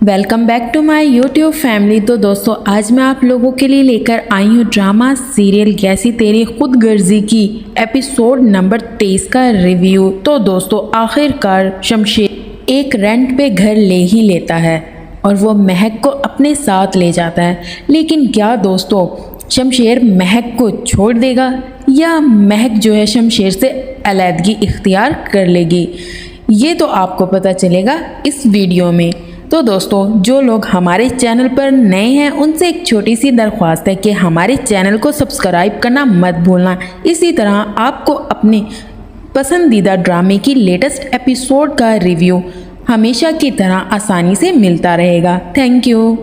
Welcome back to my YouTube family. तो दोस्तों आज मैं आप लोगों के लिए लेकर आई हूँ ड्रामा सीरियल कैसी तेरी खुदगर्जी की एपिसोड नंबर 23 का रिव्यू। तो दोस्तों आखिरकार शमशेर एक रेंट पे घर ले ही लेता है और वो महक को अपने साथ ले जाता है। लेकिन क्या दोस्तों शमशेर महक को छोड़ देगा या महक जो है शमशेर से अलहदगी इख्तियार कर लेगी, ये तो आपको पता चलेगा इस वीडियो में। तो दोस्तों जो लोग हमारे चैनल पर नए हैं उनसे एक छोटी सी दरख्वास्त है कि हमारे चैनल को सब्सक्राइब करना मत भूलना। इसी तरह आपको अपने पसंदीदा ड्रामे की लेटेस्ट एपिसोड का रिव्यू हमेशा की तरह आसानी से मिलता रहेगा। Thank you.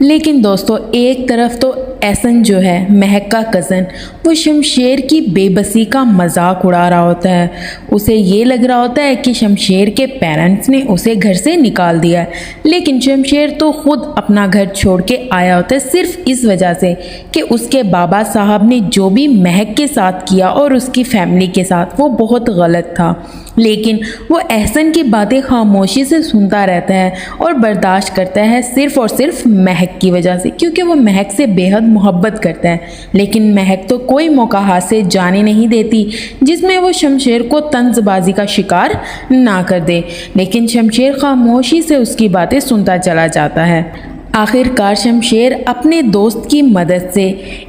लेकिन दोस्तों एक तरफ तो एहसन जो है महक का कज़न वो शमशेर की बेबसी का मजाक उड़ा रहा होता है। उसे ये लग रहा होता है कि शमशेर के पेरेंट्स ने उसे घर से निकाल दिया है, लेकिन शमशेर तो खुद अपना घर छोड़ के आया होता है सिर्फ इस वजह से कि उसके बाबा साहब ने जो भी महक के साथ किया और उसकी फैमिली के साथ वो बहुत गलत था। लेकिन वो एहसन की बातें खामोशी से सुनता रहता है और बर्दाश्त करता है सिर्फ और सिर्फ महक की वजह से, क्योंकि वो महक से बेहद मोहब्बत करता है। लेकिन महक तो कोई मौका हाथ से जाने नहीं देती जिसमें वो शमशेर को तंजबाजी का शिकार ना कर दे, लेकिन शमशेर खामोशी से उसकी बातें सुनता चला जाता है। आखिरकार शमशेर अपने दोस्त की मदद से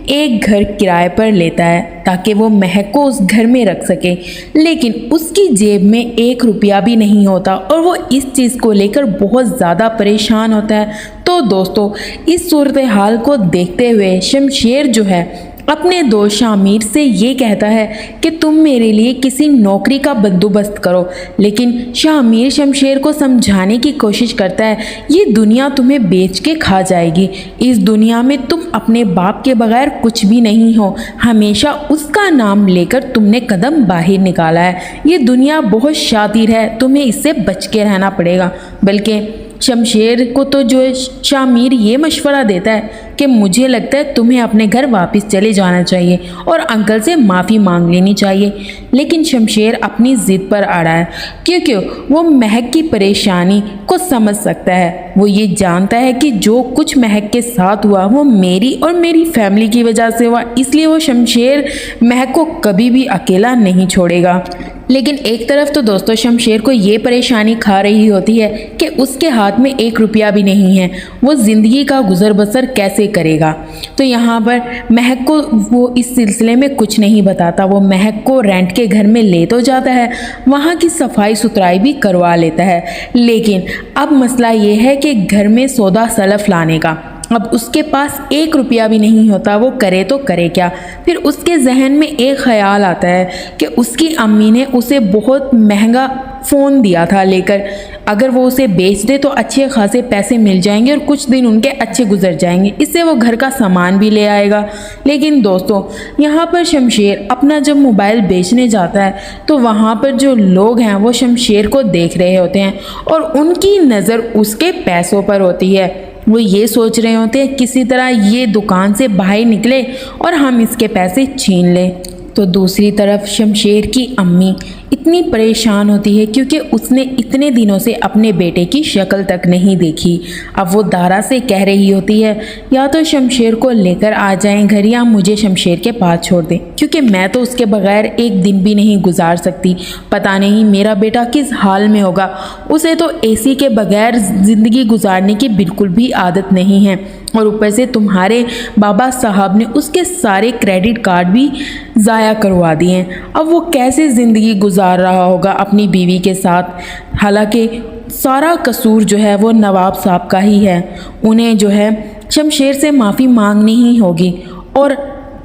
एक घर किराए पर लेता है ताकि वो महक को उस घर में रख सके, लेकिन उसकी जेब में 1 रुपया भी नहीं होता और वो इस चीज़ को लेकर बहुत ज़्यादा परेशान होता है। तो दोस्तों इस सूरत हाल को देखते हुए शमशेर जो है अपने दोस्त शामिर से ये कहता है कि तुम मेरे लिए किसी नौकरी का बंदोबस्त करो, लेकिन शामिर शमशेर को समझाने की कोशिश करता है ये दुनिया तुम्हें बेच के खा जाएगी। इस दुनिया में तुम अपने बाप के बगैर कुछ भी नहीं हो, हमेशा उसका नाम लेकर तुमने कदम बाहर निकाला है। ये दुनिया बहुत शातिर है, तुम्हें इससे बच के रहना पड़ेगा। बल्कि शमशेर को तो जो है शामिर ये मशवरा देता है कि मुझे लगता है तुम्हें अपने घर वापस चले जाना चाहिए और अंकल से माफ़ी मांग लेनी चाहिए। लेकिन शमशेर अपनी ज़िद पर अड़ा है क्योंकि वो महक की परेशानी को समझ सकता है। वो ये जानता है कि जो कुछ महक के साथ हुआ वो मेरी और मेरी फैमिली की वजह से हुआ, इसलिए वो शमशेर महक को कभी भी अकेला नहीं छोड़ेगा। लेकिन एक तरफ तो दोस्तों शमशेर को ये परेशानी खा रही होती है कि उसके हाथ में 1 रुपया भी नहीं है, वो ज़िंदगी का गुजर बसर कैसे करेगा। तो यहाँ पर महक को वो इस सिलसिले में कुछ नहीं बताता। वो महक को रेंट के घर में ले तो जाता है, वहाँ की सफाई सुथराई भी करवा लेता है, लेकिन अब मसला ये है कि घर में सौदा सलफ लाने का अब उसके पास 1 रुपया भी नहीं होता। वो करे तो करे क्या। फिर उसके जहन में एक ख्याल आता है कि उसकी अम्मी ने उसे बहुत महंगा फ़ोन दिया था लेकर, अगर वो उसे बेच दे तो अच्छे खासे पैसे मिल जाएंगे और कुछ दिन उनके अच्छे गुजर जाएंगे, इससे वो घर का सामान भी ले आएगा। लेकिन दोस्तों यहाँ पर शमशेर अपना जब मोबाइल बेचने जाता है तो वहाँ पर जो लोग हैं वो शमशेर को देख रहे होते हैं और उनकी नज़र उसके पैसों पर होती है। वो ये सोच रहे होते हैं किसी तरह ये दुकान से बाहर निकले और हम इसके पैसे छीन लें। तो दूसरी तरफ शमशेर की अम्मी इतनी परेशान होती है क्योंकि उसने इतने दिनों से अपने बेटे की शक्ल तक नहीं देखी। अब वो दारा से कह रही होती है या तो शमशेर को लेकर आ जाएं घर या मुझे शमशेर के पास छोड़ दें, क्योंकि मैं तो उसके बगैर एक दिन भी नहीं गुजार सकती। पता नहीं मेरा बेटा किस हाल में होगा, उसे तो एसी के बगैर ज़िंदगी गुजारने की बिल्कुल भी आदत नहीं है और ऊपर से तुम्हारे बाबा साहब ने उसके सारे क्रेडिट कार्ड भी ज़ाया करवा दिए हैं। अब वो कैसे ज़िंदगी गुजार रहा होगा अपनी बीवी के साथ। हालांकि सारा कसूर जो है वो नवाब साहब का ही है, उन्हें जो है शमशेर से माफ़ी मांगनी ही होगी और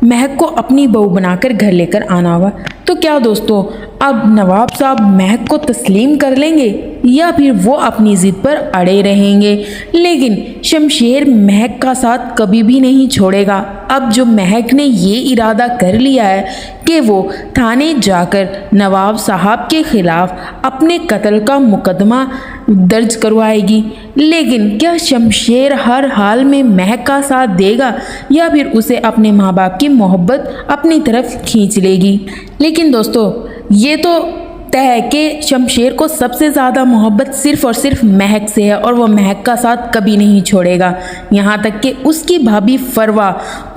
महक को अपनी बहू बनाकर घर लेकर आना होगा। तो क्या दोस्तों अब नवाब साहब महक को तस्लीम कर लेंगे या फिर वो अपनी ज़िद पर अड़े रहेंगे। लेकिन शमशेर महक का साथ कभी भी नहीं छोड़ेगा। अब जो महक ने ये इरादा कर लिया है कि वो थाने जाकर नवाब साहब के ख़िलाफ़ अपने कत्ल का मुकदमा दर्ज करवाएगी, लेकिन क्या शमशेर हर हाल में महक का साथ देगा या फिर उसे अपने माँ बाप की मोहब्बत अपनी तरफ खींच लेगी। लेकिन दोस्तों ये तो लगता है कि शमशेर को सबसे ज़्यादा मोहब्बत सिर्फ़ और सिर्फ महक से है और वो महक का साथ कभी नहीं छोड़ेगा। यहाँ तक कि उसकी भाभी फरवा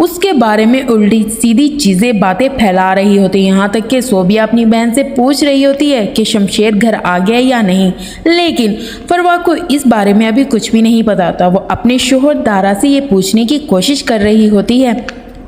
उसके बारे में उल्टी सीधी चीज़ें बातें फैला रही होती है। यहाँ तक कि सोबिया अपनी बहन से पूछ रही होती है कि शमशेर घर आ गया या नहीं, लेकिन फरवा को इस बारे में अभी कुछ भी नहीं पता था। वो अपने शोहर दारा से ये पूछने की कोशिश कर रही होती है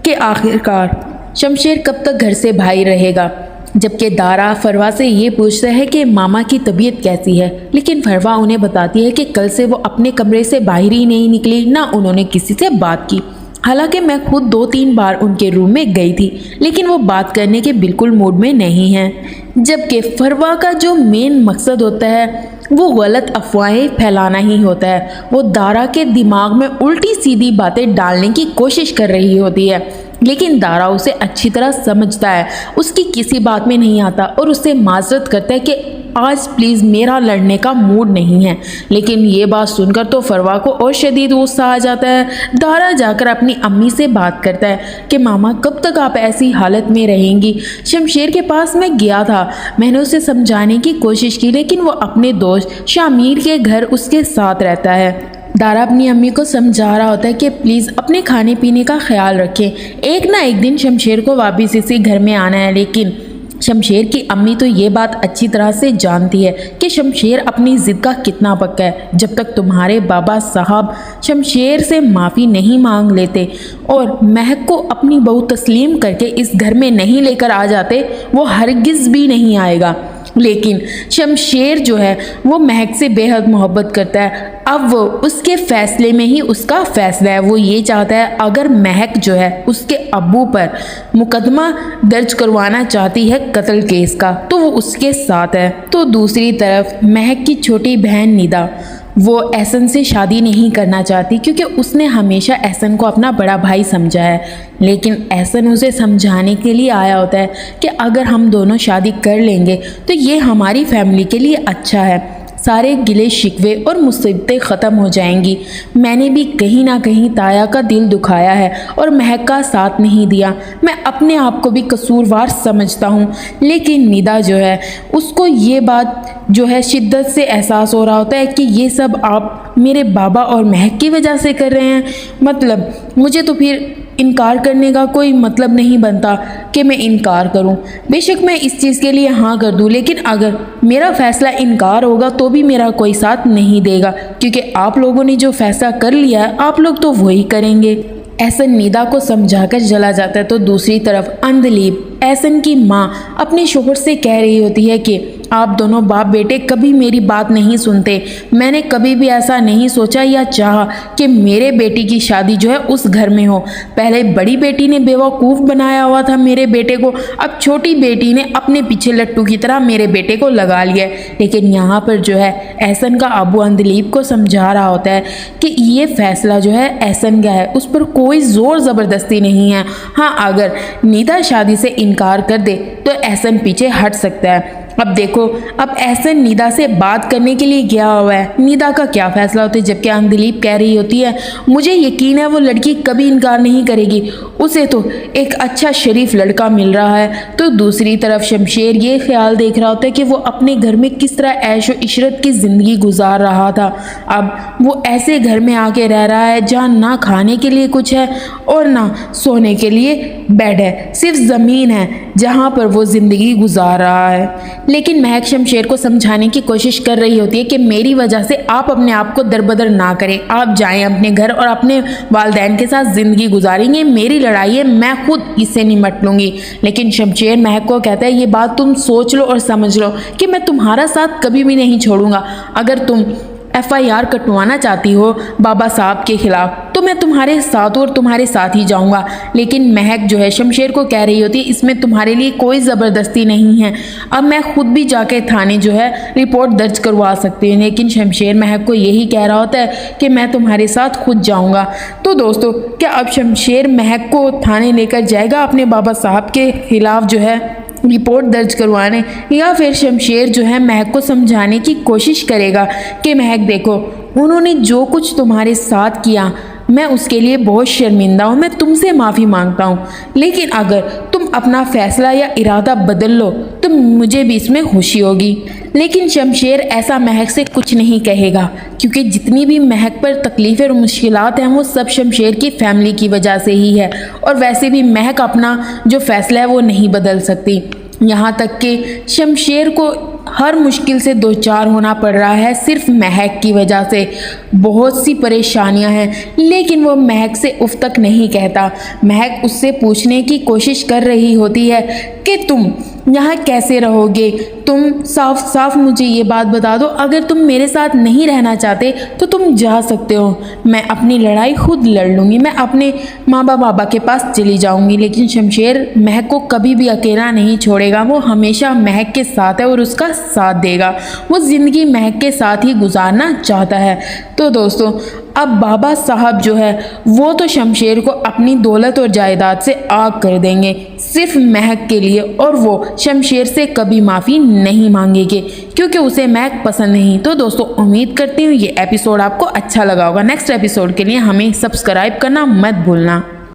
कि आखिरकार शमशेर कब तक घर से बाहर रहेगा, जबकि दारा फरवा से ये पूछता है कि मामा की तबीयत कैसी है। लेकिन फरवा उन्हें बताती है कि कल से वो अपने कमरे से बाहर ही नहीं निकली, ना उन्होंने किसी से बात की। हालांकि मैं खुद 2-3 बार उनके रूम में गई थी, लेकिन वो बात करने के बिल्कुल मूड में नहीं है। जबकि फरवा का जो मेन मकसद होता है वो गलत अफवाहें फैलाना ही होता है। वो दारा के दिमाग में उल्टी सीधी बातें डालने की कोशिश कर रही होती है, लेकिन दारा उसे अच्छी तरह समझता है, उसकी किसी बात में नहीं आता और उससे माजरत करता है कि आज प्लीज़ मेरा लड़ने का मूड नहीं है। लेकिन ये बात सुनकर तो फरवा को और शदीद गुस्सा आ जाता है। दारा जाकर अपनी अम्मी से बात करता है कि मामा कब तक आप ऐसी हालत में रहेंगी। शमशेर के पास मैं गया था, मैंने उसे समझाने की कोशिश की, लेकिन वो अपने दोस्त शामिर के घर उसके साथ रहता है। दारा अपनी अम्मी को समझा रहा होता है कि प्लीज़ अपने खाने पीने का ख्याल रखें, एक ना एक दिन शमशेर को वापस इसी घर में आना है। लेकिन शमशेर की अम्मी तो ये बात अच्छी तरह से जानती है कि शमशेर अपनी ज़िद का कितना पक्का है। जब तक तुम्हारे बाबा साहब शमशेर से माफ़ी नहीं मांग लेते और महक को अपनी बहू तस्लीम करके इस घर में नहीं लेकर आ जाते, वो हरगिज़ भी नहीं आएगा। लेकिन शमशेर जो है वो महक से बेहद मोहब्बत करता है। अब वो उसके फ़ैसले में ही उसका फ़ैसला है। वो ये चाहता है अगर महक जो है उसके अब्बू पर मुकदमा दर्ज करवाना चाहती है कत्ल केस का, तो वो उसके साथ है। तो दूसरी तरफ महक की छोटी बहन निदा, वो एहसन से शादी नहीं करना चाहती क्योंकि उसने हमेशा एहसन को अपना बड़ा भाई समझा है। लेकिन एहसन उसे समझाने के लिए आया होता है कि अगर हम दोनों शादी कर लेंगे तो ये हमारी फैमिली के लिए अच्छा है, सारे गिले शिकवे और मुसीबतें ख़त्म हो जाएंगी। मैंने भी कहीं ना कहीं ताया का दिल दुखाया है और महक का साथ नहीं दिया। मैं अपने आप को भी कसूरवार समझता हूँ। लेकिन निदा जो है उसको ये बात जो है शिद्दत से एहसास हो रहा होता है कि ये सब आप मेरे बाबा और महक की वजह से कर रहे हैं। मतलब मुझे तो फिर इनकार करने का कोई मतलब नहीं बनता कि मैं इनकार करूं। बेशक मैं इस चीज़ के लिए हाँ कर दूं, लेकिन अगर मेरा फ़ैसला इनकार होगा तो भी मेरा कोई साथ नहीं देगा, क्योंकि आप लोगों ने जो फ़ैसला कर लिया है आप लोग तो वही करेंगे। एहसन निदा को समझाकर चला जाता है। तो दूसरी तरफ अंधलीब एहसन की माँ अपने शोहर से कह रही होती है कि आप दोनों बाप बेटे कभी मेरी बात नहीं सुनते। मैंने कभी भी ऐसा नहीं सोचा या चाहा कि मेरे बेटी की शादी जो है उस घर में हो। पहले बड़ी बेटी ने बेवकूफ़ बनाया हुआ था मेरे बेटे को, अब छोटी बेटी ने अपने पीछे लट्टू की तरह मेरे बेटे को लगा लिया है। लेकिन यहाँ पर जो है एहसन का अबू अंधलीब को समझा रहा होता है कि ये फैसला जो है एहसन का है, उस पर कोई ज़ोर ज़बरदस्ती नहीं है। हाँ, अगर निदा शादी से इनकार कर दे तो एहसन पीछे हट सकता है। अब देखो, अब एहसन निदा से बात करने के लिए गया हुआ है, निदा का क्या फैसला होता है। जबकि अंधलीब कह रही होती है मुझे यकीन है वो लड़की कभी इनकार नहीं करेगी, उसे तो एक अच्छा शरीफ लड़का मिल रहा है। तो दूसरी तरफ शमशेर ये ख्याल देख रहा होता है कि वो अपने घर में किस तरह ऐशो इशरत की ज़िंदगी गुजार रहा था। अब वो ऐसे घर में आके रह रहा है जहाँ ना खाने के लिए कुछ है और ना सोने के लिए बेड है, सिर्फ ज़मीन है जहाँ पर वो ज़िंदगी गुजार रहा है। लेकिन महक शमशेर को समझाने की कोशिश कर रही होती है कि मेरी वजह से आप अपने आप को दरबदर ना करें, आप जाएं अपने घर और अपने वालिदैन के साथ ज़िंदगी गुजारेंगे। मेरी लड़ाई है, मैं खुद इससे निमट लूँगी। लेकिन शमशेर महक को कहता है ये बात तुम सोच लो और समझ लो कि मैं तुम्हारा साथ कभी भी नहीं छोड़ूंगा। अगर तुम FIR कटवाना चाहती हो बाबा साहब के खिलाफ तो मैं तुम्हारे साथ और तुम्हारे साथ ही जाऊंगा। लेकिन महक जो है शमशेर को कह रही होती है इसमें तुम्हारे लिए कोई ज़बरदस्ती नहीं है, अब मैं खुद भी जाके थाने जो है रिपोर्ट दर्ज करवा सकती हूँ। लेकिन शमशेर महक को यही कह रहा होता है कि मैं तुम्हारे साथ खुद जाऊँगा। तो दोस्तों, क्या अब शमशेर महक को थाने लेकर जाएगा अपने बाबा साहब के खिलाफ जो है रिपोर्ट दर्ज करवाने, या फिर शमशेर जो है महक को समझाने की कोशिश करेगा कि महक देखो, उन्होंने जो कुछ तुम्हारे साथ किया मैं उसके लिए बहुत शर्मिंदा हूँ, मैं तुमसे माफ़ी मांगता हूँ। लेकिन अगर तुम अपना फैसला या इरादा बदल लो तो मुझे भी इसमें खुशी होगी। लेकिन शमशेर ऐसा महक से कुछ नहीं कहेगा, क्योंकि जितनी भी महक पर तकलीफ़ें और मुश्किलात हैं वो सब शमशेर की फैमिली की वजह से ही है। और वैसे भी महक अपना जो फैसला है वो नहीं बदल सकती। यहाँ तक कि शमशेर को हर मुश्किल से दो चार होना पड़ रहा है सिर्फ महक की वजह से। बहुत सी परेशानियां हैं, लेकिन वो महक से उफ तक नहीं कहता। महक उससे पूछने की कोशिश कर रही होती है कि तुम यहाँ कैसे रहोगे, तुम साफ साफ मुझे ये बात बता दो, अगर तुम मेरे साथ नहीं रहना चाहते तो तुम जा सकते हो, मैं अपनी लड़ाई खुद लड़ लूँगी, मैं अपने माँ बाबा के पास चली जाऊँगी। लेकिन शमशेर महक को कभी भी अकेला नहीं छोड़ेगा, वो हमेशा महक के साथ है और उसका साथ देगा। वो ज़िंदगी महक के साथ ही गुजारना चाहता है। तो दोस्तों अब बाबा साहब जो है वो तो शमशेर को अपनी दौलत और जायदाद से आग कर देंगे सिर्फ महक के लिए, और वो शमशेर से कभी माफ़ी नहीं मांगेंगे क्योंकि उसे महक पसंद नहीं। तो दोस्तों उम्मीद करती हूँ ये एपिसोड आपको अच्छा लगा होगा। नेक्स्ट एपिसोड के लिए हमें सब्सक्राइब करना मत भूलना।